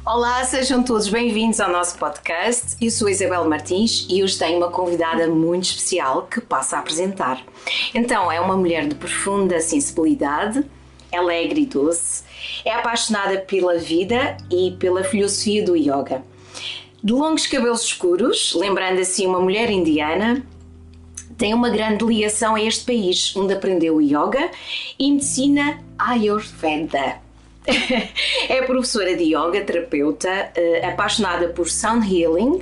Olá, sejam todos bem-vindos ao nosso podcast. Eu sou a Isabel Martins e hoje tenho uma convidada muito especial que passo a apresentar. Então, é uma mulher de profunda sensibilidade, alegre e doce, é apaixonada pela vida e pela filosofia do yoga. De longos cabelos escuros, lembrando assim uma mulher indiana, tem uma grande ligação a este país, onde aprendeu yoga e medicina Ayurveda. É professora de yoga, terapeuta, apaixonada por sound healing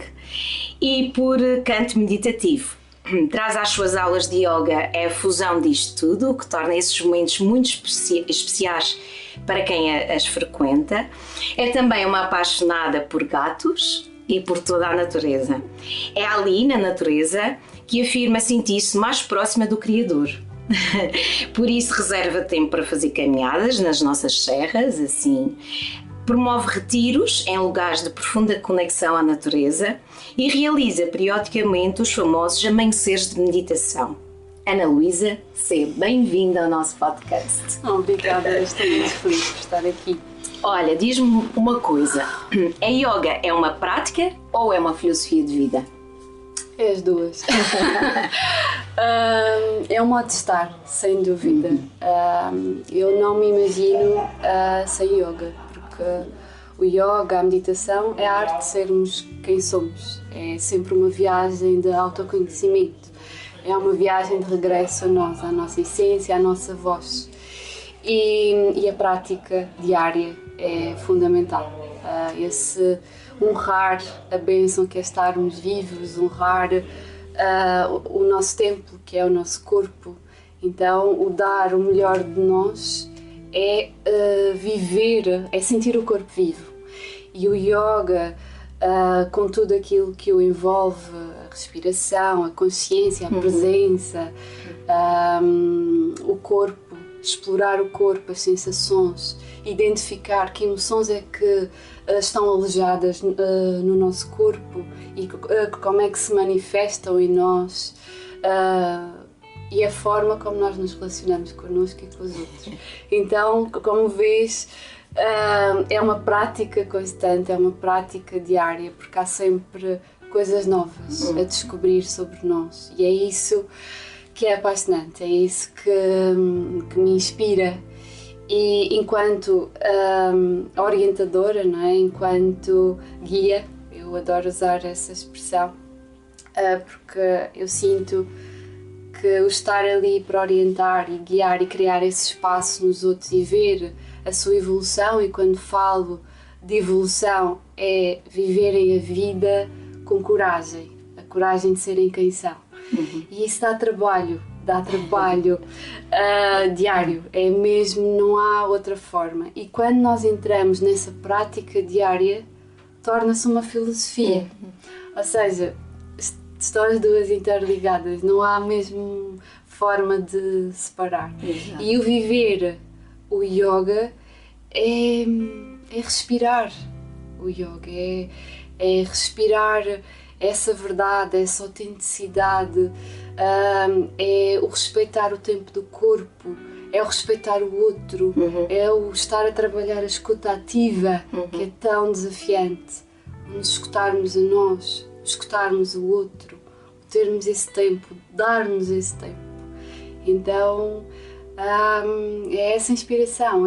e por canto meditativo. Traz às suas aulas de yoga a fusão disto tudo, o que torna esses momentos muito especiais para quem as frequenta. É também uma apaixonada por gatos e por toda a natureza. É ali, na natureza, que afirma sentir-se mais próxima do Criador. Por isso reserva tempo para fazer caminhadas nas nossas serras, assim. Promove retiros em lugares de profunda conexão à natureza e realiza periodicamente os famosos amanheceres de meditação. Ana Luísa, seja bem-vinda ao nosso podcast. Obrigada, estou muito feliz por estar aqui. Olha, diz-me uma coisa, a yoga é uma prática ou é uma filosofia de vida? É as duas. É um modo de estar, sem dúvida. Eu não me imagino sem yoga, porque o yoga, a meditação, é a arte de sermos quem somos. É sempre uma viagem de autoconhecimento. É uma viagem de regresso a nós, à nossa essência, à nossa voz. E a prática diária é fundamental. Esse honrar a bênção que é estarmos vivos, honrar o nosso templo, que é o nosso corpo. Então, o dar o melhor de nós é viver, é sentir o corpo vivo. E o yoga, com tudo aquilo que o envolve, a respiração, a consciência, a presença, o corpo, explorar o corpo, as sensações, identificar que emoções é que estão alojadas no nosso corpo e como é que se manifestam em nós e a forma como nós nos relacionamos connosco e com os outros. Então, como vês, é uma prática constante, é uma prática diária, porque há sempre coisas novas a descobrir sobre nós e é isso que é apaixonante, é isso que me inspira. E enquanto orientadora, não é? Enquanto guia, eu adoro usar essa expressão, porque eu sinto que o estar ali para orientar e guiar e criar esse espaço nos outros e ver a sua evolução, e quando falo de evolução é viverem a vida com coragem, a coragem de serem quem são. E isso dá trabalho diário, é mesmo, não há outra forma. E quando nós entramos nessa prática diária, torna-se uma filosofia. Ou seja, estão as duas interligadas, não há mesmo forma de separar. Exato. E o viver o yoga é respirar o yoga, é respirar essa verdade, essa autenticidade, é o respeitar o tempo do corpo, é o respeitar o outro, é o estar a trabalhar a escuta ativa, que é tão desafiante, nos escutarmos a nós, escutarmos o outro, termos esse tempo, darmos esse tempo. Então, é essa inspiração,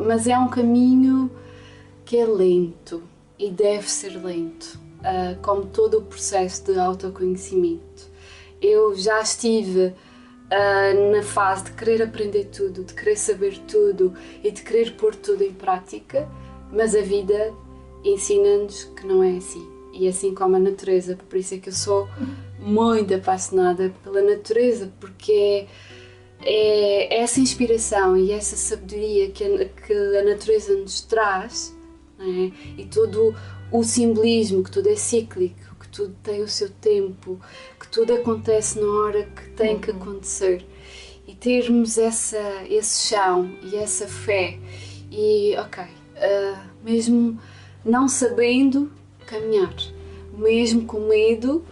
mas é um caminho que é lento e deve ser lento. Como todo o processo de autoconhecimento. Eu já estive na fase de querer aprender tudo, de querer saber tudo e de querer pôr tudo em prática, mas a vida ensina-nos que não é assim. E assim como a natureza, por isso é que eu sou muito apaixonada pela natureza, porque é essa inspiração e essa sabedoria que a natureza nos traz, não é? E todo o simbolismo, que tudo é cíclico, que tudo tem o seu tempo, que tudo acontece na hora que tem que acontecer. E termos esse chão e essa fé e, mesmo não sabendo caminhar, mesmo com medo,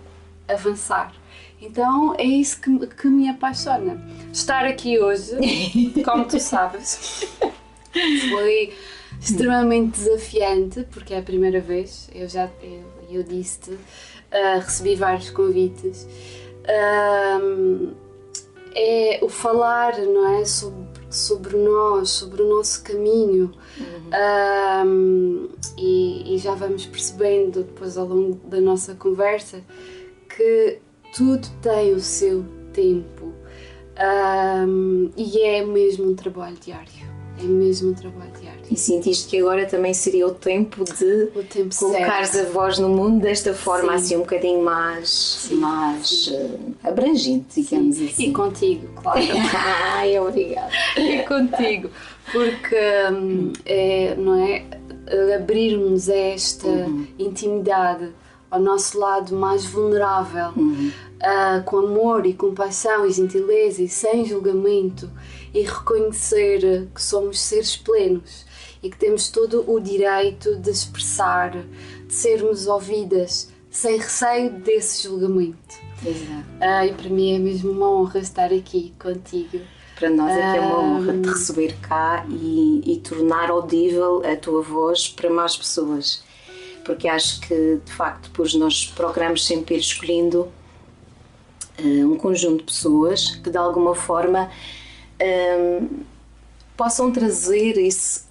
avançar. Então é isso que me apaixona. Estar aqui hoje, como tu sabes, foi extremamente desafiante, porque é a primeira vez, eu disse-te, recebi vários convites, é o falar, não é, sobre nós, sobre o nosso caminho, e já vamos percebendo depois ao longo da nossa conversa que tudo tem o seu tempo, e é mesmo um trabalho diário. É mesmo um trabalho diário. E sentiste que agora também seria o tempo de colocares a voz no mundo desta forma, sim, assim um bocadinho mais abrangente, digamos assim. E contigo, claro. Ai, obrigada. E contigo, porque não é, abrirmos esta intimidade ao nosso lado mais vulnerável, com amor e compaixão e gentileza e sem julgamento, e reconhecer que somos seres plenos e que temos todo o direito de expressar, de sermos ouvidas sem receio desse julgamento. Exato. E para mim é mesmo uma honra estar aqui contigo. Para nós é que é uma honra te receber cá e tornar audível a tua voz para mais pessoas, porque acho que de facto depois nós procuramos sempre ir escolhendo um conjunto de pessoas que de alguma forma possam trazer esse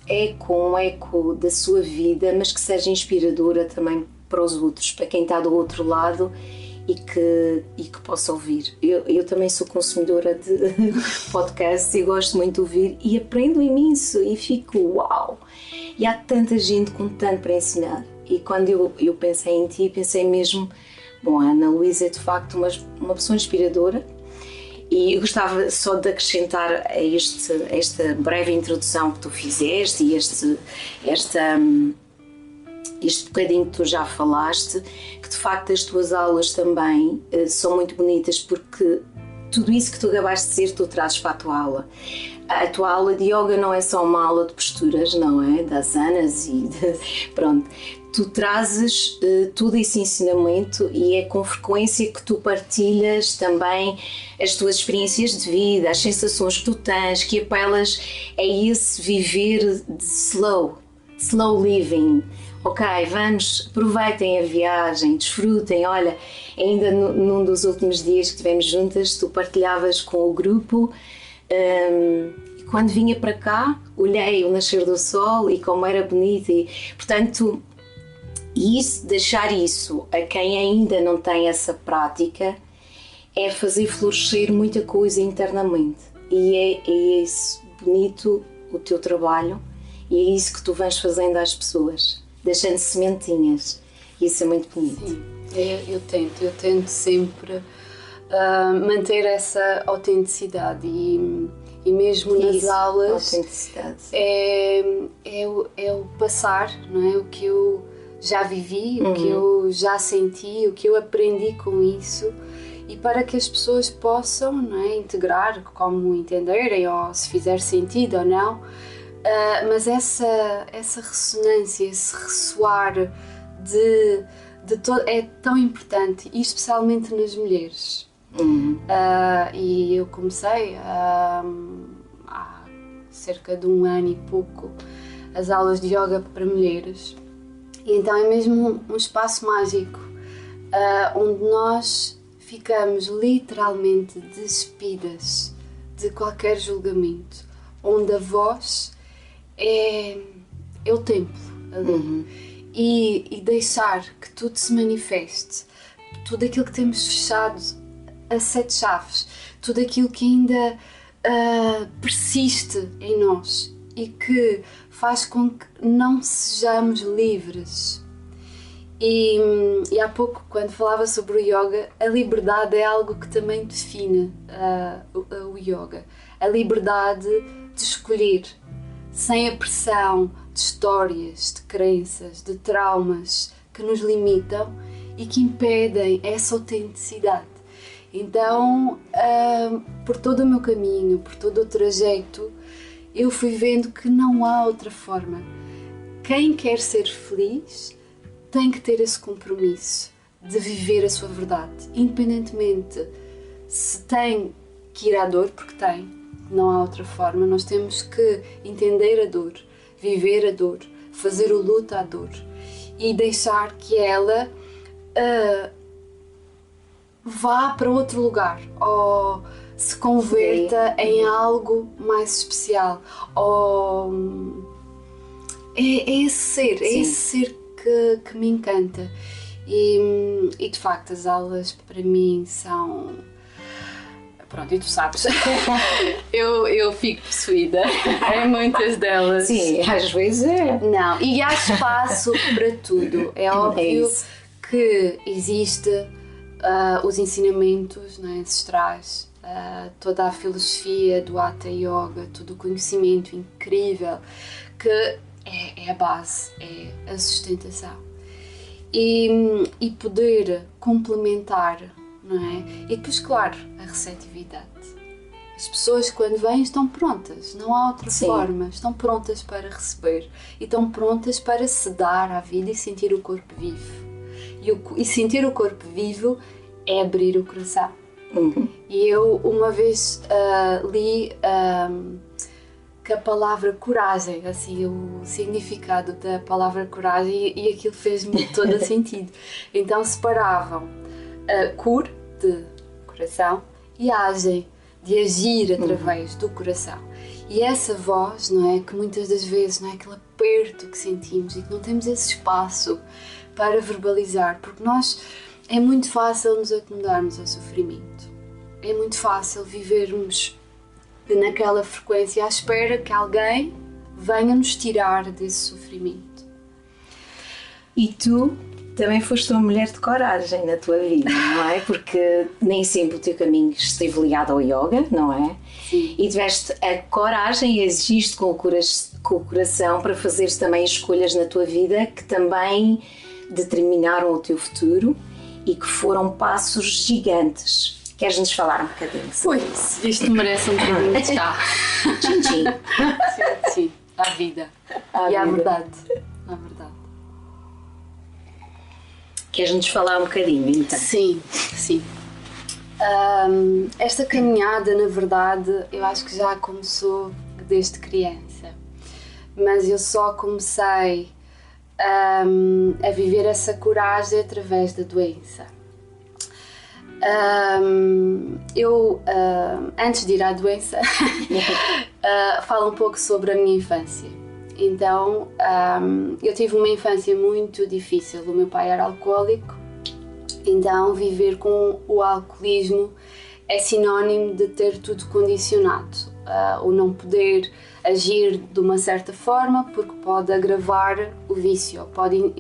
um eco da sua vida, mas que seja inspiradora também para os outros, para quem está do outro lado e que possa ouvir. Eu também sou consumidora de podcasts e gosto muito de ouvir e aprendo imenso e fico uau! E há tanta gente com tanto para ensinar. E quando eu pensei em ti, pensei mesmo, bom, a Ana Luísa é de facto uma pessoa inspiradora. E eu gostava só de acrescentar a esta breve introdução que tu fizeste e este bocadinho que tu já falaste, que de facto as tuas aulas também são muito bonitas, porque tudo isso que tu acabaste de dizer tu trazes para a tua aula. A tua aula de yoga não é só uma aula de posturas, não é? De asanas pronto. Tu trazes todo esse ensinamento e é com frequência que tu partilhas também as tuas experiências de vida, as sensações que tu tens, que apelas a esse viver de slow living. Ok, aproveitem a viagem, desfrutem. Olha, ainda num dos últimos dias que estivemos juntas, tu partilhavas com o grupo. E quando vinha para cá, olhei o nascer do sol e como era bonito. E, portanto, deixar isso a quem ainda não tem essa prática é fazer florescer muita coisa internamente. E é isso bonito o teu trabalho e é isso que tu vais fazendo às pessoas, deixando sementinhas. E isso é muito bonito. Sim, eu tento sempre manter essa autenticidade e mesmo nas aulas é o passar, não é? O que eu já vivi, o que eu já senti, o que eu aprendi com isso, e para que as pessoas possam, não é, integrar como entenderem, ou se fizer sentido ou não, mas essa ressonância, esse ressoar é tão importante, e especialmente nas mulheres. E eu comecei há cerca de 1 ano e pouco as aulas de yoga para mulheres, e então é mesmo um espaço mágico onde nós ficamos literalmente despidas de qualquer julgamento, onde a voz é o templo ali. E deixar que tudo se manifeste, tudo aquilo que temos fechado a 7 chaves, tudo aquilo que ainda persiste em nós e que faz com que não sejamos livres. E há pouco, quando falava sobre o yoga, a liberdade é algo que também define o yoga. A liberdade de escolher, sem a pressão de histórias, de crenças, de traumas que nos limitam e que impedem essa autenticidade. Então, por todo o meu caminho, por todo o trajeto, eu fui vendo que não há outra forma. Quem quer ser feliz tem que ter esse compromisso de viver a sua verdade, independentemente se tem que ir à dor, porque tem, não há outra forma. Nós temos que entender a dor, viver a dor, fazer o luto à dor e deixar que ela vá para outro lugar ou se converta em algo mais especial. Ou é esse ser que me encanta. E de facto as aulas para mim são... Pronto, e tu sabes, eu fico possuída em muitas delas. Sim, às vezes é. Não, e há espaço para tudo. É óbvio que existe os ensinamentos, não é, ancestrais, toda a filosofia do Hatha Yoga, todo o conhecimento incrível que é a base, é a sustentação. E poder complementar, não é? E depois, claro, a receptividade. As pessoas quando vêm estão prontas, não há outra forma, estão prontas para receber e estão prontas para se dar à vida e sentir o corpo vivo. E sentir o corpo vivo é abrir o coração. E eu uma vez li que a palavra coragem, assim, o significado da palavra coragem, e aquilo fez-me todo sentido. Então separavam cur, de coração, e agem, de agir através do coração. E essa voz, não é, que muitas das vezes, não é, aquele aperto que sentimos e que não temos esse espaço para verbalizar, porque é muito fácil nos acomodarmos ao sofrimento. É muito fácil vivermos naquela frequência à espera que alguém venha nos tirar desse sofrimento. E tu também foste uma mulher de coragem na tua vida, não é? Porque nem sempre o teu caminho esteve ligado ao yoga, não é? Sim. E tiveste a coragem e exigiste com o coração para fazeres também escolhas na tua vida que também determinaram o teu futuro e que foram passos gigantes. Queres-nos falar um bocadinho sobre isso? Isto merece um bocadinho de chá. Tchim, tchim. Sim, à vida. À verdade. À verdade. Queres-nos falar um bocadinho, então? Sim. Esta caminhada, na verdade, eu acho que já começou desde criança. Mas eu só comecei a viver essa coragem através da doença. Antes de ir à doença, falo um pouco sobre a minha infância. Então, eu tive uma infância muito difícil. O meu pai era alcoólico, então viver com o alcoolismo é sinónimo de ter tudo condicionado. O não poder agir de uma certa forma porque pode agravar o vício, pode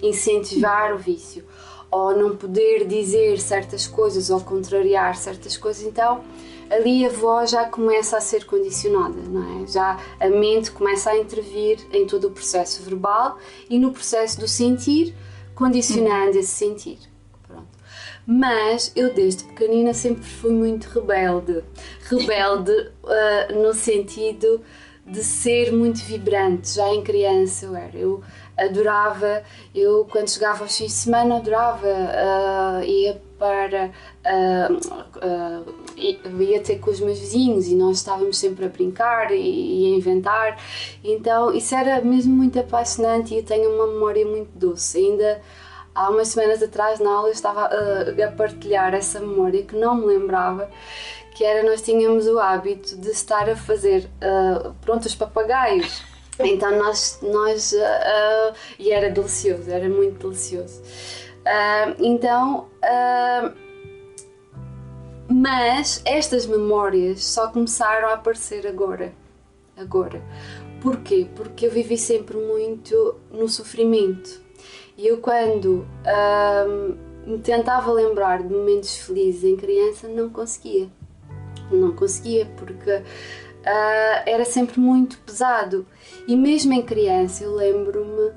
incentivar o vício, ou não poder dizer certas coisas ou contrariar certas coisas. Então ali a voz já começa a ser condicionada, não é? Já a mente começa a intervir em todo o processo verbal e no processo do sentir, condicionando esse sentir. Pronto. Mas eu desde pequenina sempre fui muito rebelde no sentido de ser muito vibrante. Já em criança eu adorava, quando chegava aos fins de semana adorava, ia ter com os meus vizinhos e nós estávamos sempre a brincar e a inventar, então isso era mesmo muito apaixonante e eu tenho uma memória muito doce. Ainda há umas semanas atrás na aula eu estava a partilhar essa memória que não me lembrava, que era, nós tínhamos o hábito de estar a fazer os papagaios. Então e era delicioso, era muito delicioso. Mas estas memórias só começaram a aparecer agora. Porquê? Porque eu vivi sempre muito no sofrimento. E eu quando me tentava lembrar de momentos felizes em criança, não conseguia porque era sempre muito pesado. E mesmo em criança eu lembro-me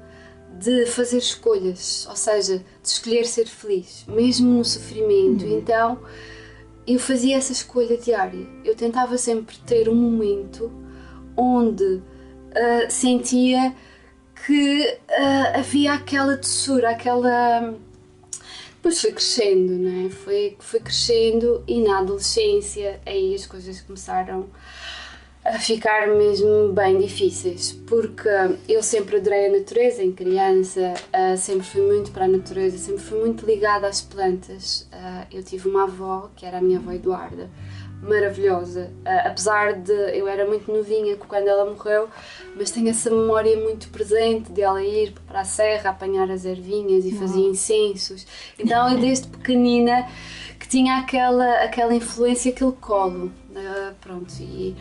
de fazer escolhas, ou seja, de escolher ser feliz, mesmo no sofrimento. Então eu fazia essa escolha diária. Eu tentava sempre ter um momento onde sentia que havia aquela doçura, Depois foi crescendo, não é? Foi crescendo e na adolescência aí as coisas começaram a ficar mesmo bem difíceis, porque eu sempre adorei a natureza em criança, sempre fui muito para a natureza, sempre fui muito ligada às plantas. Eu tive uma avó, que era a minha avó Eduarda, maravilhosa, apesar de eu era muito novinha quando ela morreu, mas tenho essa memória muito presente de ela ir para a serra apanhar as ervinhas e fazia incensos. Então eu desde pequenina que tinha aquela influência, aquele colo, pronto, e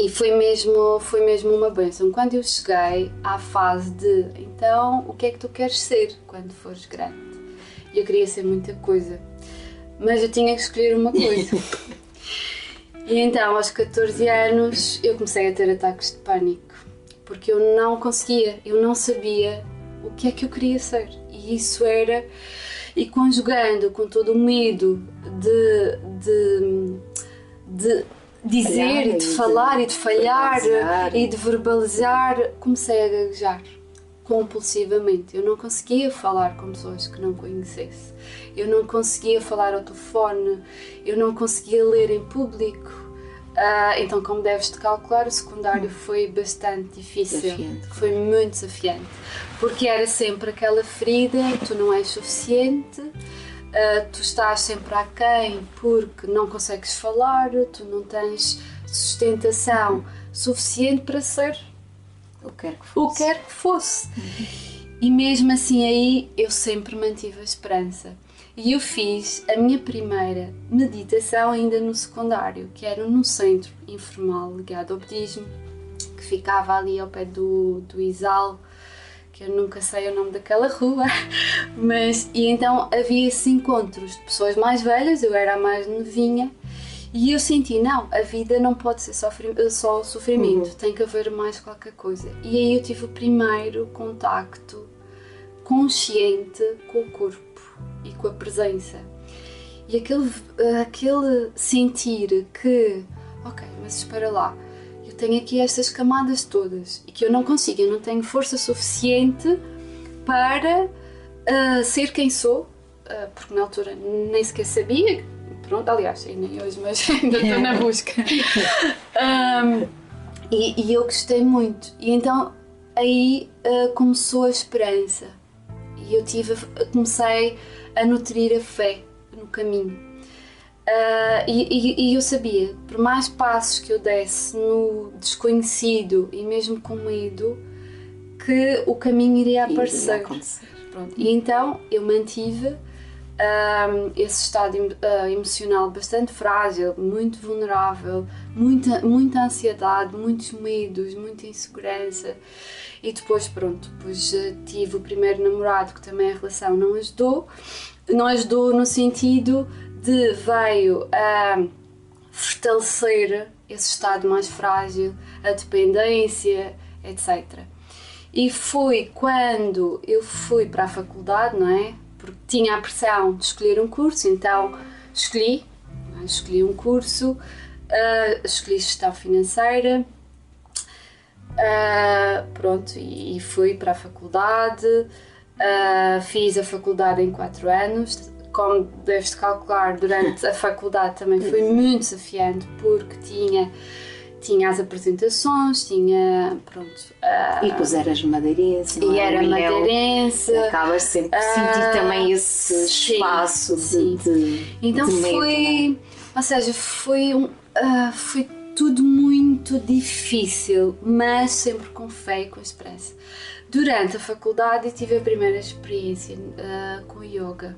foi mesmo uma bênção. Quando eu cheguei à fase de, então, o que é que tu queres ser quando fores grande? E eu queria ser muita coisa, mas eu tinha que escolher uma coisa. E então, aos 14 anos, eu comecei a ter ataques de pânico, porque eu não conseguia, eu não sabia o que é que eu queria ser. E isso era, e conjugando com todo o medo de dizer e de falar e de falhar e de verbalizar, comecei a gaguejar compulsivamente. Eu não conseguia falar com pessoas que não conhecesse, eu não conseguia falar ao telefone, eu não conseguia ler em público. Então, como deves de calcular, o secundário foi bastante difícil, desafiante. Foi muito desafiante, porque era sempre aquela ferida, tu não és suficiente, tu estás sempre aquém porque não consegues falar, tu não tens sustentação suficiente para ser o que quer que fosse. E mesmo assim aí eu sempre mantive a esperança. E eu fiz a minha primeira meditação ainda no secundário, que era no centro informal ligado ao budismo, que ficava ali ao pé do Isal, que eu nunca sei o nome daquela rua, e então havia esses encontros de pessoas mais velhas, eu era a mais novinha, e eu senti, não, a vida não pode ser só sofrimento, tem que haver mais qualquer coisa. E aí eu tive o primeiro contacto consciente com o corpo e com a presença. E aquele sentir que, ok, mas espera lá, eu tenho aqui estas camadas todas e que eu não consigo, eu não tenho força suficiente para ser quem sou, porque na altura nem sequer sabia, pronto, aliás, nem hoje, mas ainda estou na busca. E eu gostei muito, e então aí começou a esperança e eu comecei a nutrir a fé no caminho. E eu sabia, por mais passos que eu desse no desconhecido e mesmo com medo, que o caminho iria aparecer. Pronto. E então eu mantive esse estado emocional bastante frágil, muito vulnerável, muita ansiedade, muitos medos, muita insegurança. E depois, tive o primeiro namorado que também a relação não ajudou no sentido de veio a fortalecer esse estado mais frágil, a dependência, etc. E foi quando eu fui para a faculdade, não é? Porque tinha a pressão de escolher um curso, então escolhi um curso, escolhi gestão financeira, e fui para a faculdade, fiz a faculdade em 4 anos, como deves calcular, durante a faculdade também foi muito desafiante, porque tinha as apresentações, e depois eras madeirense, e era madeirense. Acabas sempre por sentir também esse espaço de então de foi, ou seja, foi tudo muito difícil, mas sempre com fé e com esperança. Durante a faculdade eu tive a primeira experiência com yoga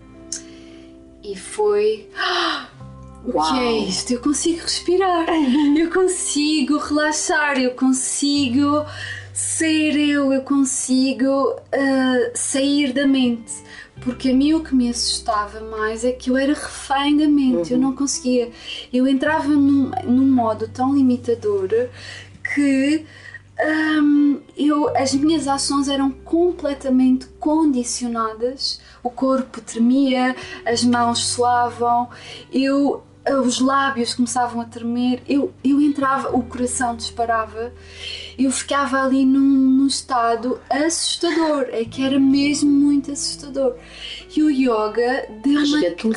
e foi... O que é isto? Eu consigo respirar, eu consigo relaxar, eu consigo ser eu consigo sair da mente. Porque a mim o que me assustava mais é que eu era refém da mente, eu não conseguia. Eu entrava num modo tão limitador que as minhas ações eram completamente condicionadas. O corpo tremia, as mãos suavam, os lábios começavam a tremer, eu entrava, o coração disparava, eu ficava ali num estado assustador, é que era mesmo muito assustador. E o yoga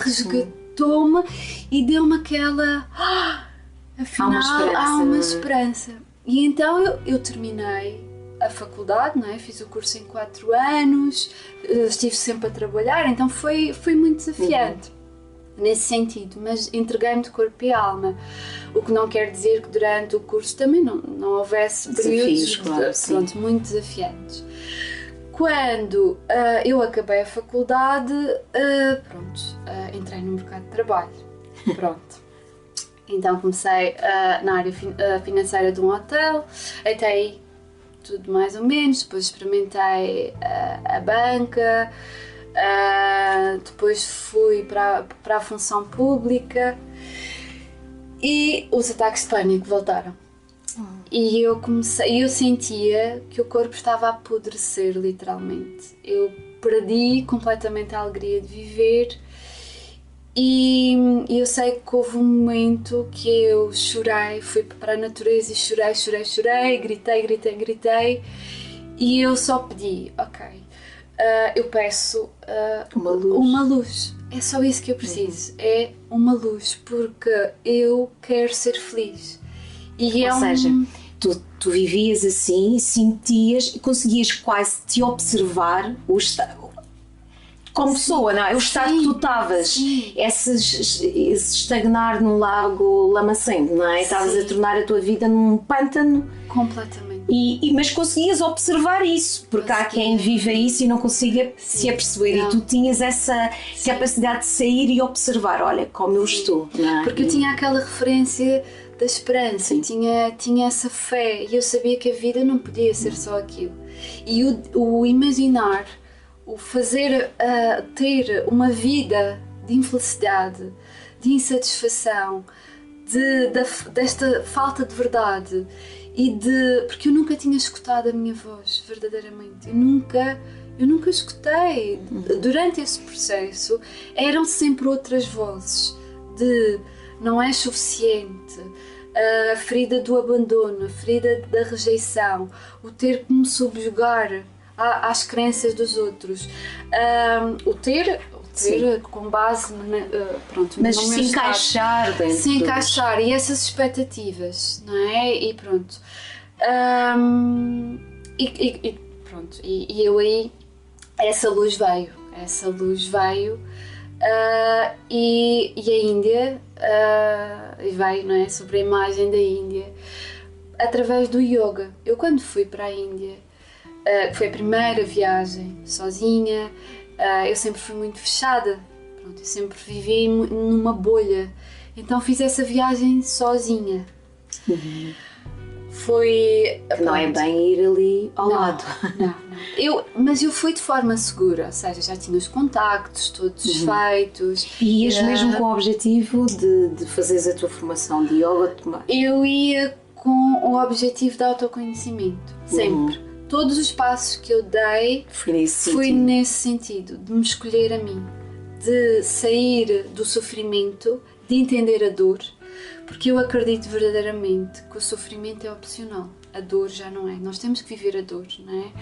resgatou-me e deu-me afinal há uma esperança. E então eu terminei a faculdade, não é? Fiz o curso em 4 anos, estive sempre a trabalhar, então foi muito desafiante nesse sentido, mas entreguei-me de corpo e alma, o que não quer dizer que durante o curso também não houvesse períodos pronto, muito desafiantes. Quando eu acabei a faculdade, entrei no mercado de trabalho. Pronto. Então comecei na área financeira de um hotel, até aí tudo mais ou menos, depois experimentei a banca, depois fui para a função pública e os ataques de pânico voltaram. E eu sentia que o corpo estava a apodrecer, literalmente. Eu perdi completamente a alegria de viver e eu sei que houve um momento que eu chorei, fui para a natureza e chorei, gritei e eu só pedi, eu peço uma luz. É só isso que eu preciso, é uma luz, porque eu quero ser feliz. E Ou seja, tu vivias assim, sentias e conseguias quase te observar como pessoa, não é? O estado que tu estavas, esse estagnar num lago lamacento, não é? Estavas a tornar a tua vida num pântano. Completamente. Mas conseguias observar isso, porque há quem viva isso e não consiga se aperceber. Não. E tu tinhas essa capacidade de sair e observar, olha como eu estou. Não é? Porque eu tinha aquela referência da esperança, tinha essa fé e eu sabia que a vida não podia ser só aquilo. E o imaginar, o fazer, ter uma vida de infelicidade, de insatisfação, desta falta de verdade porque eu nunca tinha escutado a minha voz verdadeiramente, eu nunca escutei. Durante esse processo eram sempre outras vozes de não és suficiente, a ferida do abandono, a ferida da rejeição, o ter que me subjugar às crenças dos outros, o ter com base mas se encaixar dentro, se encaixar e essas expectativas, não é? E pronto, e eu aí essa luz veio e a Índia e veio, não é? Sobre a imagem da Índia através do yoga. Eu quando fui para a Índia, foi a primeira viagem sozinha. Eu sempre fui muito fechada, eu sempre vivi numa bolha, então fiz essa viagem sozinha. Foi... Não é bem ir ali ao lado. Não. Mas eu fui de forma segura, ou seja, já tinha os contactos todos feitos. E ias mesmo com o objetivo de fazeres a tua formação de yoga? Eu ia com o objetivo de autoconhecimento, sempre. Todos os passos que eu dei foi nesse sentido, de me escolher a mim, de sair do sofrimento, de entender a dor, porque eu acredito verdadeiramente que o sofrimento é opcional, a dor já não é, nós temos que viver a dor, não é?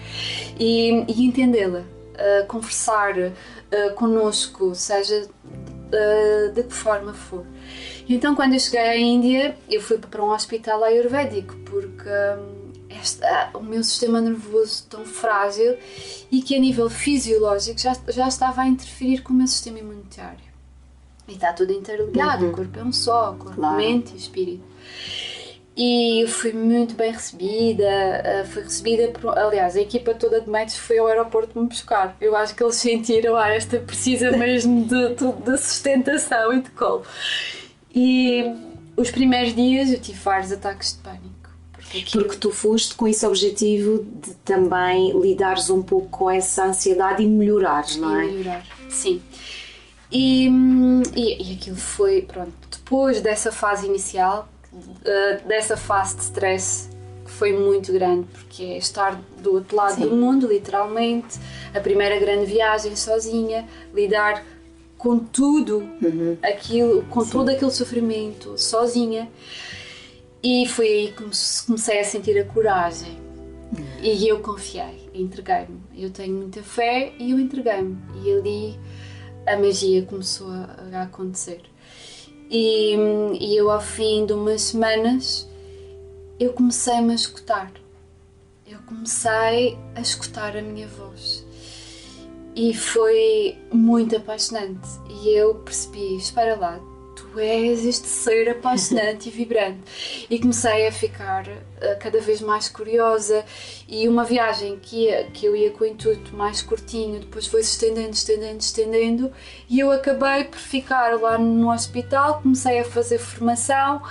E entendê-la, conversar connosco, seja de que forma for. Então quando eu cheguei à Índia, eu fui para um hospital ayurvédico, porque o meu sistema nervoso tão frágil e que a nível fisiológico já estava a interferir com o meu sistema imunitário. E está tudo interligado, o corpo é um só, corpo, mente e espírito. E fui muito bem recebida, aliás, a equipa toda de médicos foi ao aeroporto me buscar. Eu acho que eles sentiram, esta precisa mesmo de sustentação e de colo. E os primeiros dias eu tive vários ataques de pânico. Porque tu foste com esse objetivo de também lidares um pouco com essa ansiedade e melhorares, não é? Melhorar, sim. E aquilo foi, pronto, depois dessa fase inicial, dessa fase de stress, que foi muito grande, porque é estar do outro lado do mundo, literalmente, a primeira grande viagem sozinha, lidar com tudo aquilo, com todo aquele sofrimento sozinha. E foi aí que comecei a sentir a coragem e eu confiei, entreguei-me. Eu tenho muita fé e eu entreguei-me. E ali a magia começou a acontecer. e eu ao fim de umas semanas eu comecei-me a escutar. Eu comecei a escutar a minha voz e foi muito apaixonante e eu percebi, espera lá, tu és este ser apaixonante e vibrante, e comecei a ficar cada vez mais curiosa, e uma viagem que eu ia com o intuito mais curtinho, depois foi-se estendendo, e eu acabei por ficar lá no hospital, comecei a fazer formação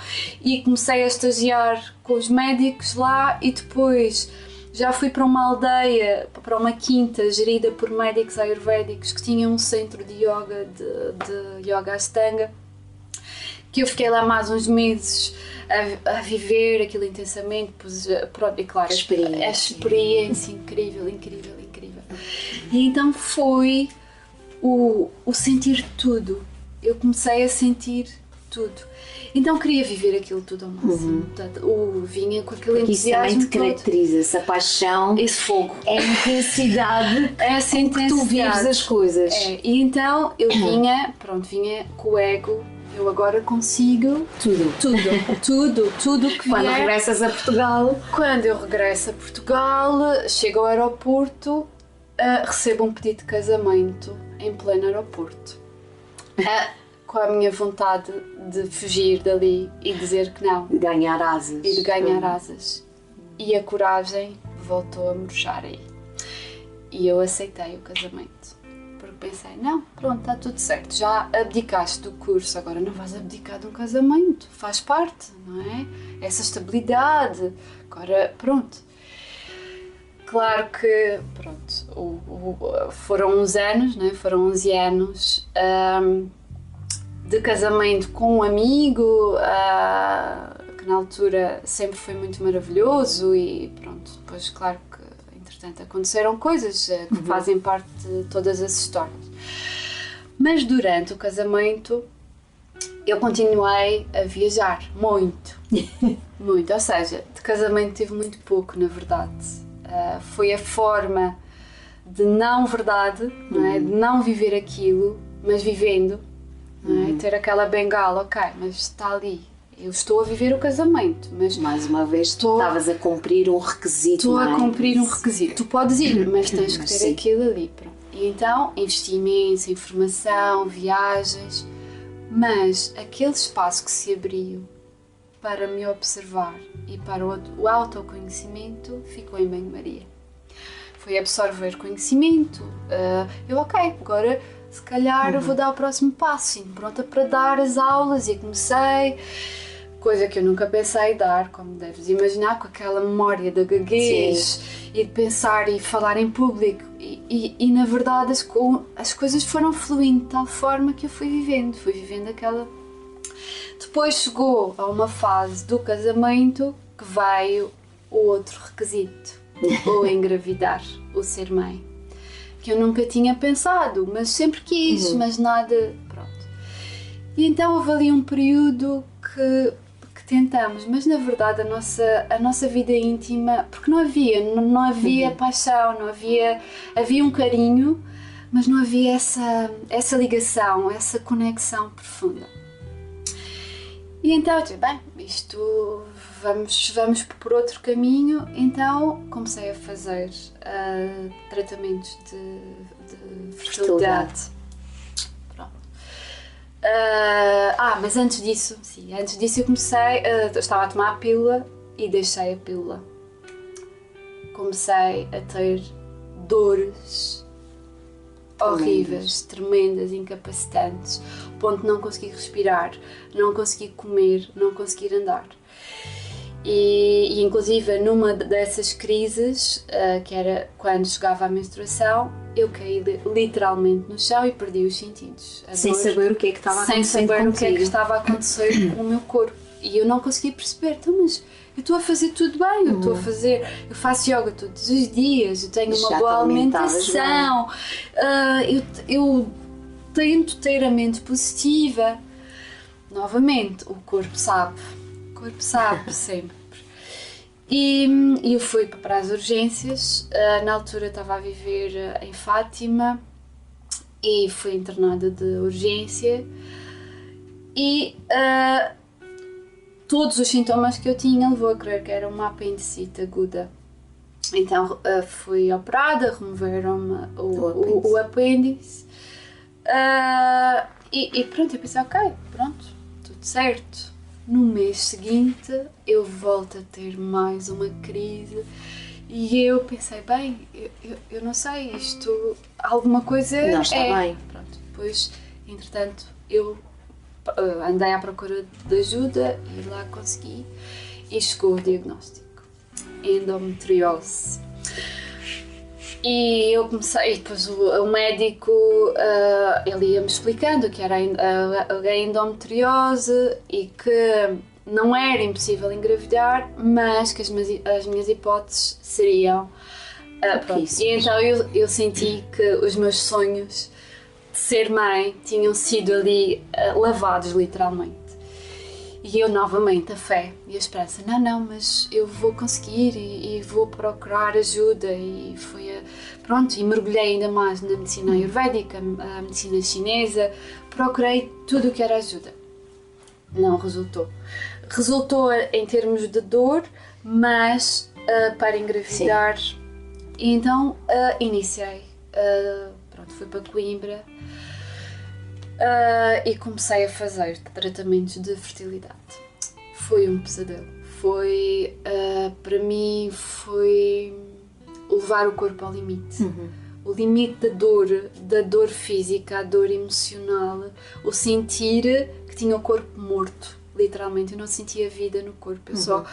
e comecei a estagiar com os médicos lá, e depois já fui para uma aldeia, para uma quinta gerida por médicos ayurvédicos que tinham um centro de yoga, de yoga ashtanga, que eu fiquei lá mais uns meses a viver aquilo intensamente, pois, pronto, e claro, a experiência incrível. E então foi o sentir tudo, eu comecei a sentir tudo. Então queria viver aquilo tudo ao máximo. Portanto, vinha com aquele entusiasmo. Isso também te caracteriza, essa paixão, esse fogo, é a intensidade, essa com que tu vives as coisas. E então eu vinha com o ego. Eu agora consigo tudo que Quando vier. regressas a Portugal. Quando eu regresso a Portugal, chego ao aeroporto, recebo um pedido de casamento em pleno aeroporto. Com a minha vontade de fugir dali e dizer que não. De ganhar asas. E de ganhar asas. E a coragem voltou a murchar aí. E eu aceitei o casamento. Porque pensei, não, pronto, está tudo certo. Já abdicaste do curso, agora não vais abdicar de um casamento. Faz parte, não é? Essa estabilidade. Agora, pronto. Claro que, pronto, foram uns anos, né? Foram 11 anos de casamento com um amigo, que na altura sempre foi muito maravilhoso, e pronto, depois claro que entretanto aconteceram coisas que fazem parte de todas as histórias. Mas durante o casamento eu continuei a viajar muito, muito, ou seja, de casamento tive muito pouco, na verdade. Foi a forma de não verdade, não é? De não viver aquilo, mas vivendo. Não é? Ter aquela bengala, ok, mas está ali, eu estou a viver o casamento, mas mais uma vez estavas a cumprir um requisito. Estou a cumprir um requisito. Tu podes ir, mas tens que ter Sim. aquilo ali. Pronto. E então investi imenso em formação, viagens, mas aquele espaço que se abriu para me observar e para o autoconhecimento ficou em banho-maria. Foi absorver conhecimento. Ok, agora se calhar eu vou dar o próximo passo, sim, pronta para dar as aulas, e comecei, coisa que eu nunca pensei dar, como deves imaginar, com aquela memória da gaguez e de pensar e falar em público, e na verdade as coisas foram fluindo de tal forma que eu fui vivendo aquela. Depois chegou a uma fase do casamento que veio o outro requisito, o engravidar, o ser mãe. Que eu nunca tinha pensado, mas sempre quis, mas nada, pronto. E então houve ali um período que tentamos, mas na verdade a nossa vida íntima, porque não havia paixão, não havia um carinho, mas não havia essa ligação, essa conexão profunda. E então eu disse, bem, isto vamos por outro caminho. Então comecei a fazer tratamentos de fertilidade. Pronto. Mas antes disso eu comecei, eu estava a tomar a pílula e deixei a pílula. Comecei a ter dores horríveis, tremendas, incapacitantes, ao ponto de não conseguir respirar, não conseguir comer, não conseguir andar. E inclusive numa dessas crises, que era quando chegava a menstruação, eu caí literalmente no chão e perdi os sentidos. Sem saber o que é que estava a acontecer. Sem saber o que é que estava a acontecer com o meu corpo. E eu não conseguia perceber, então, mas eu estou a fazer tudo bem, eu faço yoga todos os dias, eu tenho uma boa alimentação, eu tento ter a mente positiva. Novamente, o corpo sabe sempre. E eu fui para as urgências, na altura estava a viver em Fátima e fui internada de urgência. e todos os sintomas que eu tinha levou a crer que era uma apendicite aguda. Então fui operada, removeram-me o apêndice. E pronto, eu pensei, ok, pronto, tudo certo. No mês seguinte eu volto a ter mais uma crise e eu pensei, bem, eu não sei, isto, alguma coisa não está bem. Pronto, depois, entretanto, eu andei à procura de ajuda e lá consegui e chegou o diagnóstico, endometriose. E eu comecei, e depois o médico, ele ia-me explicando que era a endometriose e que não era impossível engravidar, mas que as minhas hipóteses seriam... pronto. E então eu senti que os meus sonhos de ser mãe tinham sido ali lavados, literalmente. E eu novamente, a fé e a esperança, não, mas eu vou conseguir e vou procurar ajuda. E pronto, e mergulhei ainda mais na medicina ayurvédica, a medicina chinesa, procurei tudo o que era ajuda. Não resultou. Resultou em termos de dor, mas para engravidar. Sim. E então iniciei, pronto, fui para Coimbra. E comecei a fazer tratamentos de fertilidade. Foi um pesadelo. Para mim, foi levar o corpo ao limite. O limite da dor física, a dor emocional, o sentir que tinha o corpo morto, literalmente. Eu não sentia vida no corpo, eu só...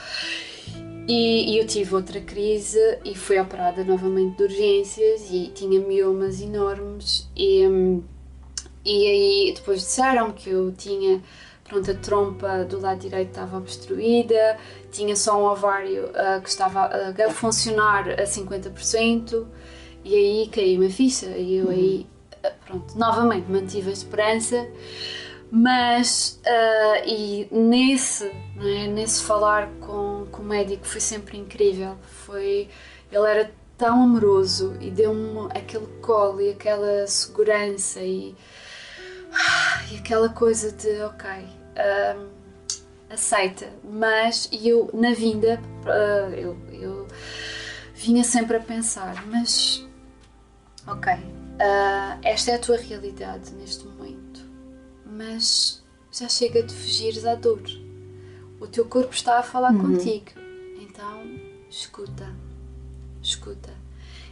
E eu tive outra crise e fui operada novamente de urgências e tinha miomas enormes e aí depois disseram que eu tinha, pronto, a trompa do lado direito estava obstruída, tinha só um ovário que estava a funcionar a 50%, e aí caiu-me a ficha e eu aí, pronto, novamente mantive a esperança, mas e nesse falar com o médico foi sempre incrível, ele era tão amoroso e deu-me aquele colo e aquela segurança e aquela coisa de ok, aceita, mas eu na vinda eu vinha sempre a pensar, mas ok, esta é a tua realidade neste momento, mas já chega de fugires à dor, o teu corpo está a falar contigo, então escuta.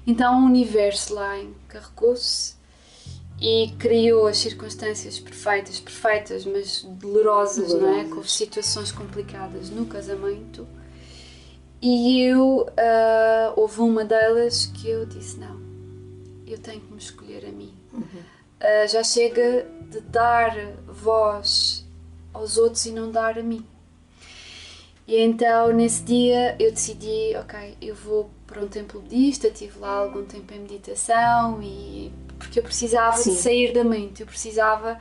Então o universo lá encarregou-se e criou as circunstâncias perfeitas, mas dolorosas, não é? Com situações complicadas no casamento. E houve uma delas que eu disse, não, eu tenho que me escolher a mim. Já chega de dar voz aos outros e não dar a mim. E então nesse dia eu decidi, ok, eu vou para um templo budista, estive lá algum tempo em meditação porque eu precisava de sair da mente, eu precisava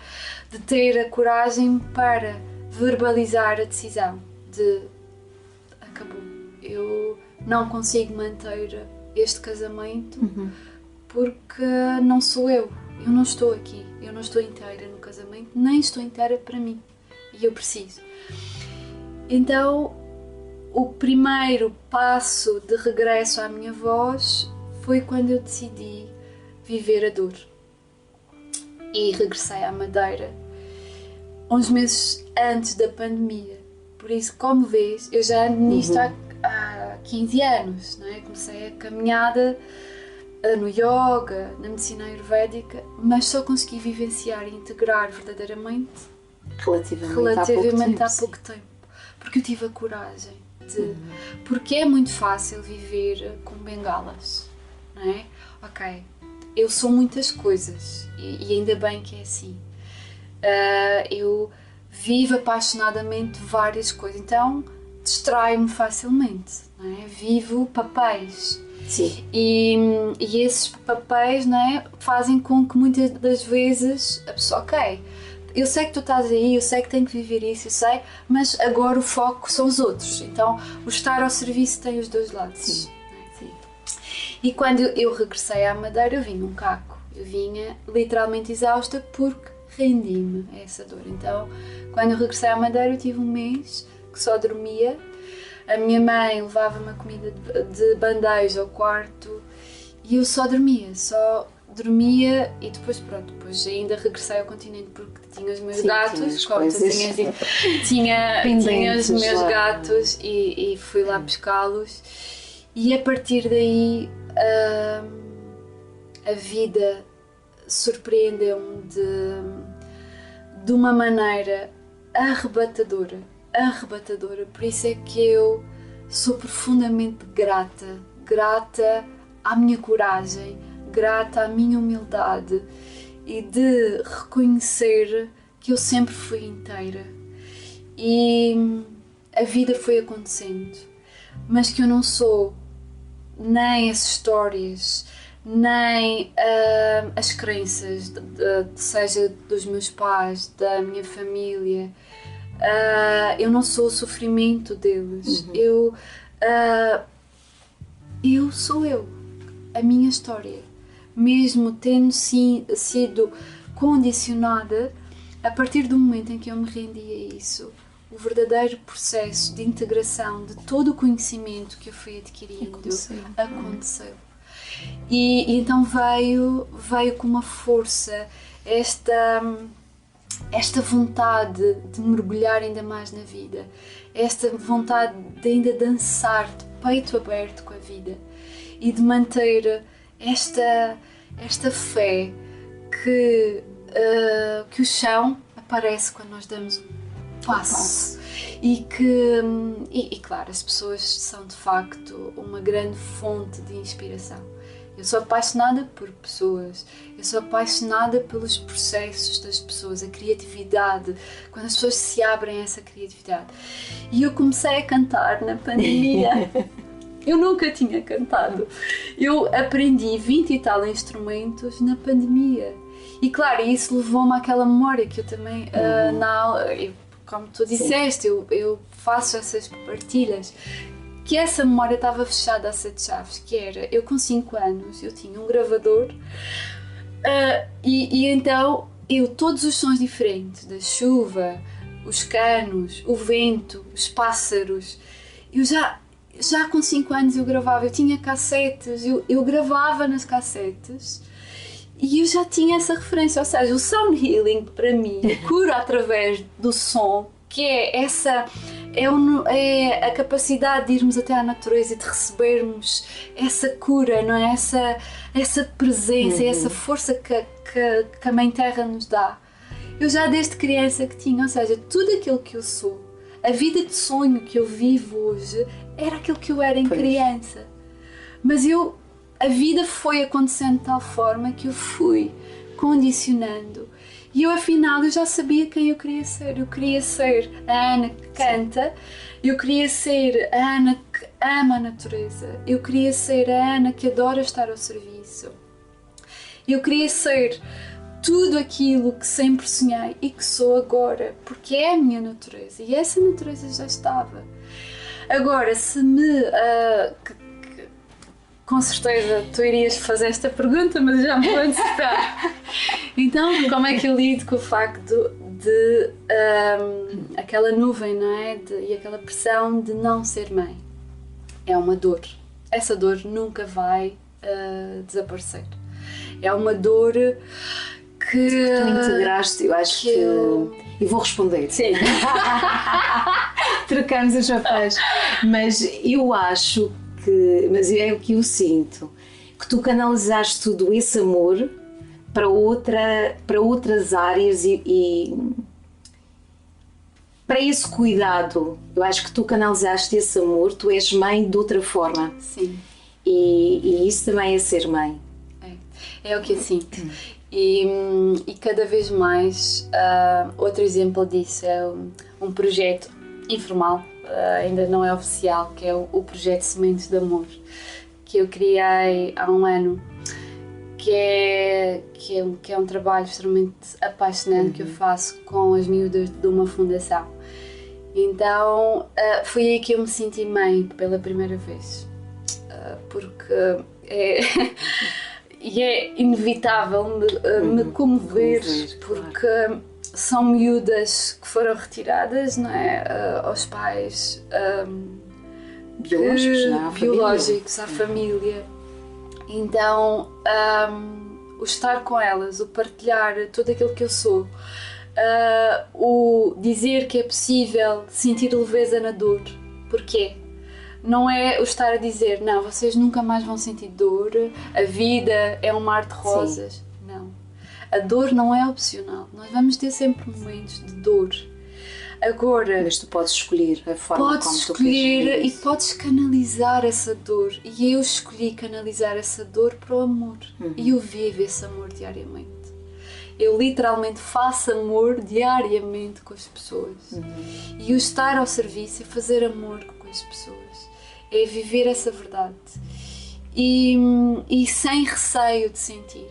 de ter a coragem para verbalizar a decisão de acabou, eu não consigo manter este casamento porque não sou eu não estou aqui, eu não estou inteira no casamento, nem estou inteira para mim e eu preciso. Então o primeiro passo de regresso à minha voz foi quando eu decidi viver a dor e regressei à Madeira uns meses antes da pandemia. Por isso, como vês, eu já ando nisto há 15 anos, não é? Comecei a caminhada no yoga, na medicina ayurvédica, mas só consegui vivenciar e integrar verdadeiramente relativamente há pouco tempo, porque eu tive a coragem porque é muito fácil viver com bengalas, não é? Ok, eu sou muitas coisas e ainda bem que é assim. Eu vivo apaixonadamente várias coisas, então distraio-me facilmente, não é? Vivo papéis. Sim. E esses papéis, não é, fazem com que muitas das vezes a pessoa, ok, eu sei que tu estás aí, eu sei que tenho que viver isso, eu sei, mas agora o foco são os outros. Então, o estar ao serviço tem os dois lados. Sim. Sim. E quando eu regressei à Madeira, eu vinha um caco. Eu vinha literalmente exausta porque rendi-me a essa dor. Então, quando eu regressei à Madeira, eu tive um mês que só dormia. A minha mãe levava-me a comida de bandeja ao quarto e eu só dormia e depois pronto, depois ainda regressei ao continente porque tinha os meus gatos, como tu tinhas dito, tinha os meus gatos e fui lá pescá-los e a partir daí a vida surpreendeu-me de uma maneira arrebatadora, por isso é que eu sou profundamente grata à minha coragem, grata à minha humildade e de reconhecer que eu sempre fui inteira e a vida foi acontecendo, mas que eu não sou nem as histórias, nem as crenças, seja dos meus pais, da minha família. Eu não sou o sofrimento deles. Eu sou eu, a minha história. Mesmo tendo sido condicionada, a partir do momento em que eu me rendi a isso, o verdadeiro processo de integração de todo o conhecimento que eu fui adquirindo aconteceu. E então veio com uma força esta vontade de mergulhar ainda mais na vida, esta vontade de ainda dançar de peito aberto com a vida e de manter esta fé que o chão aparece quando nós damos um passo e claro, as pessoas são de facto uma grande fonte de inspiração. Eu sou apaixonada por pessoas, eu sou apaixonada pelos processos das pessoas, a criatividade, quando as pessoas se abrem a essa criatividade. E eu comecei a cantar na pandemia. Eu nunca tinha cantado. Eu aprendi 20 e tal instrumentos na pandemia. E claro, isso levou-me àquela memória que eu também, na aula, como tu disseste, eu faço essas partilhas. Que essa memória estava fechada a 7 chaves, que era, eu com 5 anos, eu tinha um gravador e então todos os sons diferentes, da chuva, os canos, o vento, os pássaros, eu já com 5 anos eu gravava, eu tinha cassetes, eu gravava nas cassetes e eu já tinha essa referência, ou seja, o sound healing para mim, a cura através do som, que é a capacidade de irmos até à natureza e de recebermos essa cura, não é? Essa presença, essa força que a Mãe Terra nos dá. Eu já desde criança que tinha, ou seja, tudo aquilo que eu sou, a vida de sonho que eu vivo hoje, era aquilo que eu era em criança. Mas a vida foi acontecendo de tal forma que eu fui condicionando. E eu afinal já sabia quem eu queria ser. Eu queria ser a Ana que canta, eu queria ser a Ana que ama a natureza, eu queria ser a Ana que adora estar ao serviço. Eu queria ser tudo aquilo que sempre sonhei e que sou agora, porque é a minha natureza e essa natureza já estava. Agora, com certeza tu irias fazer esta pergunta, mas já me vou antecipar. Então, como é que eu lido com o facto de aquela nuvem, não é? E aquela pressão de não ser mãe? É uma dor. Essa dor nunca vai desaparecer. É uma dor que tu integraste, eu acho que e vou responder. Sim. Trocamos os papéis. Mas eu acho mas é o que eu sinto, que tu canalizaste tudo esse amor para outras áreas e para esse cuidado. Eu acho que tu canalizaste esse amor, tu és mãe de outra forma. Sim. E isso também é ser mãe. É o que eu sinto. E cada vez mais, outro exemplo disso é um projeto informal, ainda não é oficial, que é o projeto Sementes de Amor, que eu criei há um ano, que é um trabalho extremamente apaixonante que eu faço com as miúdas de uma fundação. Então foi aí que eu me senti mãe pela primeira vez, porque e é inevitável me comover, porque são miúdas que foram retiradas, não é, aos pais biológicos, à família. Então, o estar com elas, o partilhar tudo aquilo que eu sou, o dizer que é possível sentir leveza na dor. Porquê? Não é o estar a dizer, não, vocês nunca mais vão sentir dor, a vida é um mar de rosas. Sim. Não. A dor não é opcional. Nós vamos ter sempre momentos de dor. Agora, mas tu podes escolher a forma como tu queres. Podes escolher e podes canalizar essa dor. E eu escolhi canalizar essa dor para o amor. E eu vivo esse amor diariamente. Eu literalmente faço amor diariamente com as pessoas. E o estar ao serviço é fazer amor com as pessoas. É viver essa verdade. E sem receio de sentir.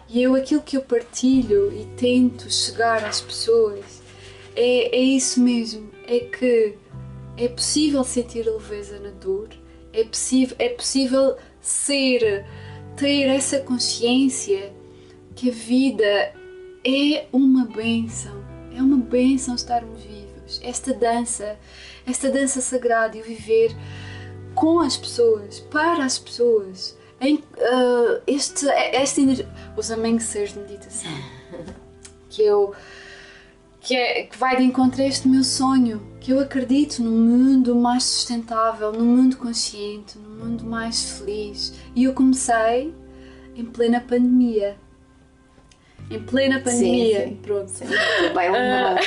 E aquilo que eu partilho e tento chegar às pessoas é isso mesmo. É que é possível sentir a leveza na dor. É possível ter essa consciência que a vida é uma bênção. É uma bênção estarmos vivos. Esta dança sagrada e viver com as pessoas, para as pessoas. Os amanheceres de meditação que vai de encontro a este meu sonho, que eu acredito num mundo mais sustentável, num mundo consciente, num mundo mais feliz. E eu comecei em plena pandemia. Sim. Pronto. Sim, bem lembrado.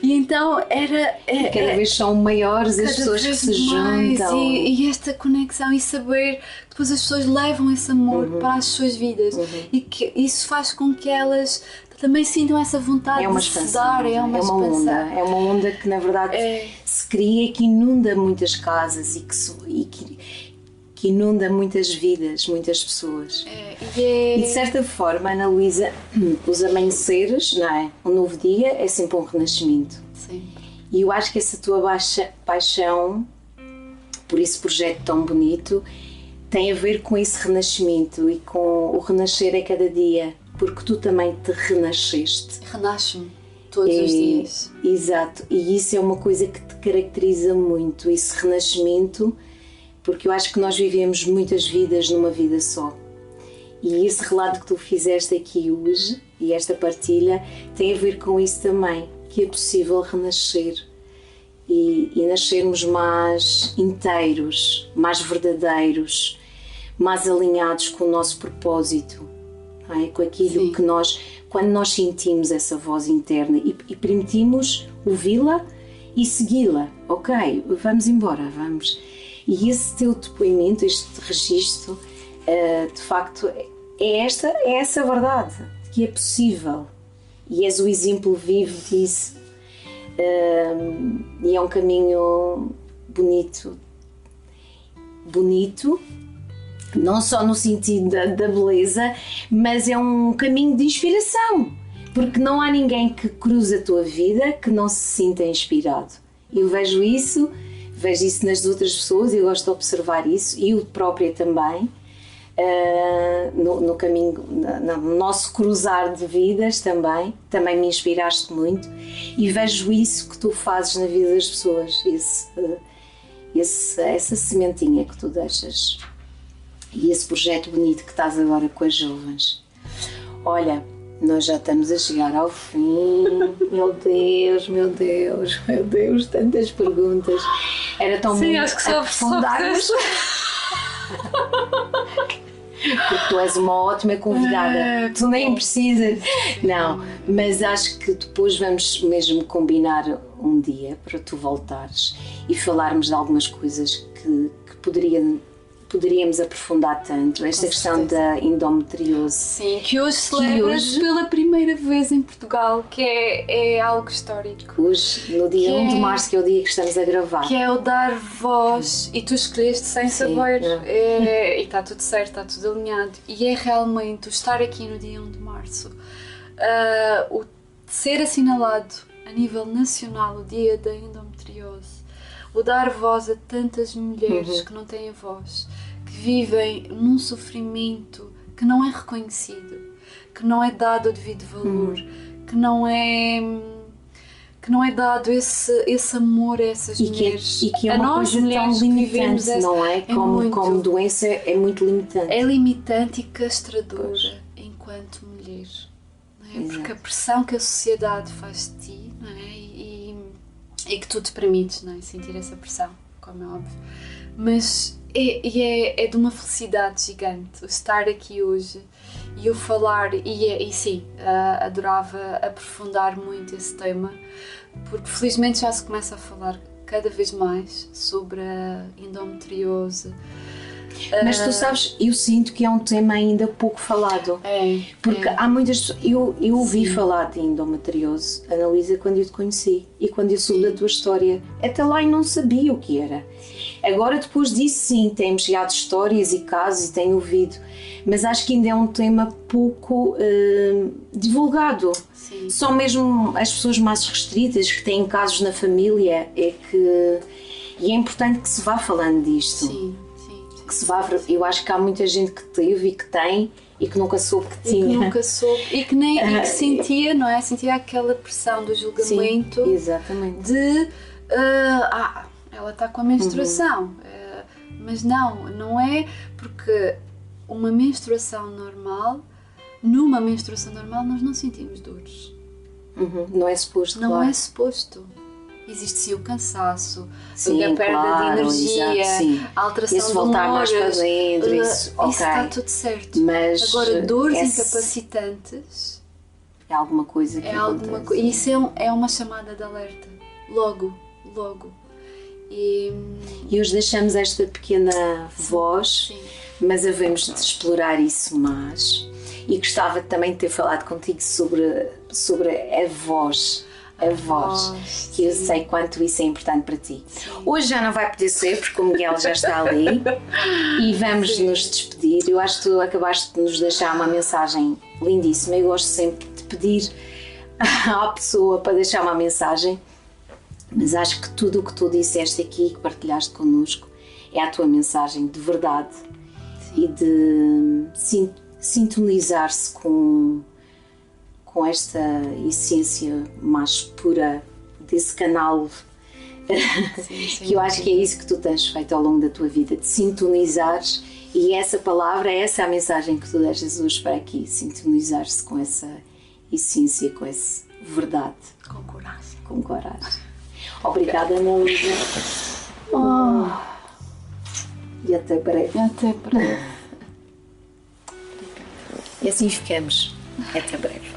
E então cada vez são maiores as pessoas que se juntam. E esta conexão e saber que depois as pessoas levam esse amor para as suas vidas e que isso faz com que elas também sintam essa vontade de se dar. É uma expansão. É uma onda que na verdade se cria e que inunda muitas casas e que inunda muitas vidas, muitas pessoas. E de certa forma, Ana Luísa, os amanheceres, não é? Um novo dia é sempre um renascimento. Sim. E eu acho que essa tua paixão por esse projeto tão bonito tem a ver com esse renascimento e com o renascer a cada dia, porque tu também te renasceste. Renasce-me todos os dias. Exato, e isso é uma coisa que te caracteriza muito, esse renascimento, porque eu acho que nós vivemos muitas vidas numa vida só. E esse relato que tu fizeste aqui hoje, e esta partilha, tem a ver com isso também, que é possível renascer e nascermos mais inteiros, mais verdadeiros, mais alinhados com o nosso propósito, não é? Com aquilo que nós, quando nós sentimos essa voz interna e permitimos ouvi-la e segui-la, ok, vamos embora, vamos. E esse teu depoimento, este registro, de facto, é essa verdade, que é possível. E és o exemplo vivo disso. E é um caminho bonito. Bonito, não só no sentido da beleza, mas é um caminho de inspiração. Porque não há ninguém que cruze a tua vida que não se sinta inspirado. Eu vejo isso nas outras pessoas, eu gosto de observar isso, e eu própria também, no caminho, no nosso cruzar de vidas também me inspiraste muito, e vejo isso que tu fazes na vida das pessoas, essa sementinha que tu deixas, e esse projeto bonito que estás agora com as jovens. Olha, nós já estamos a chegar ao fim. Meu Deus, tantas perguntas. Era tão muito acho que aprofundarmos. Porque tu és uma ótima convidada. Tu nem precisas. Não, mas acho que depois vamos mesmo combinar um dia para tu voltares e falarmos de algumas coisas que poderíamos aprofundar tanto, esta questão da endometriose. Sim, que hoje celebra-se pela primeira vez em Portugal, que é algo histórico. Hoje, no dia 1 de março, que é o dia que estamos a gravar. Que é o dar voz, e tu escolheste sem saber, e está tudo certo, está tudo alinhado. E é realmente o estar aqui no dia 1 de março, o ser assinalado a nível nacional o dia da endometriose, o dar voz a tantas mulheres que não têm voz, que vivem num sofrimento que não é reconhecido, que não é dado o devido valor, que não é dado esse amor a essas mulheres. E que é uma coisa tão limitante, não é? Como doença é muito limitante. É limitante e castradora enquanto mulher. Não é? Porque a pressão que a sociedade faz de ti, não é? E que tu te permites, não é? Sentir essa pressão, como é óbvio. Mas é de uma felicidade gigante o estar aqui hoje e o falar, e sim, adorava aprofundar muito esse tema, porque felizmente já se começa a falar cada vez mais sobre a endometriose. Mas tu sabes, eu sinto que é um tema ainda pouco falado. Porque há muitas pessoas. Eu ouvi falar de endometriose, Ana Luísa, quando eu te conheci e quando eu soube da tua história. Até lá eu não sabia o que era. Agora, depois disso, sim, temos chegado histórias e casos e tenho ouvido. Mas acho que ainda é um tema pouco divulgado. Sim. Só mesmo as pessoas mais restritas, que têm casos na família, é que. E é importante que se vá falando disto. Sim. Que se vá, eu acho que há muita gente que teve e que tem e que nunca soube que tinha. E que nunca soube. E que sentia, não é? Sentia aquela pressão do julgamento. Sim, exatamente. De, ela está com a menstruação. Mas não é, porque numa menstruação normal nós não sentimos dores. Não é suposto, Não claro. é suposto. Existe sim o cansaço, sim, a perda de energia, exato, a alteração do humor. Voltar mais para dentro, isso está tudo certo. Mas agora, dores incapacitantes é alguma coisa que acontece. E isso é uma chamada de alerta. Logo. E hoje deixamos esta pequena voz, mas havemos de explorar isso mais. E gostava também de ter falado contigo sobre a voz. Que eu sei quanto isso é importante para ti. Sim. Hoje já não vai poder ser, porque o Miguel já está ali e vamos nos despedir. Eu acho que tu acabaste de nos deixar uma mensagem lindíssima. Eu gosto sempre de pedir à pessoa para deixar uma mensagem, mas acho que tudo o que tu disseste aqui, que partilhaste connosco, é a tua mensagem de verdade. E de sintonizar-se com esta essência mais pura desse canal. Que eu acho que é isso que tu tens feito ao longo da tua vida, de sintonizares, e essa palavra, essa é a mensagem que tu deixas hoje para aqui, sintonizar-se com essa essência, com essa verdade. Com coragem. Obrigada, Ana Luísa. E até breve. E assim ficamos. Até breve.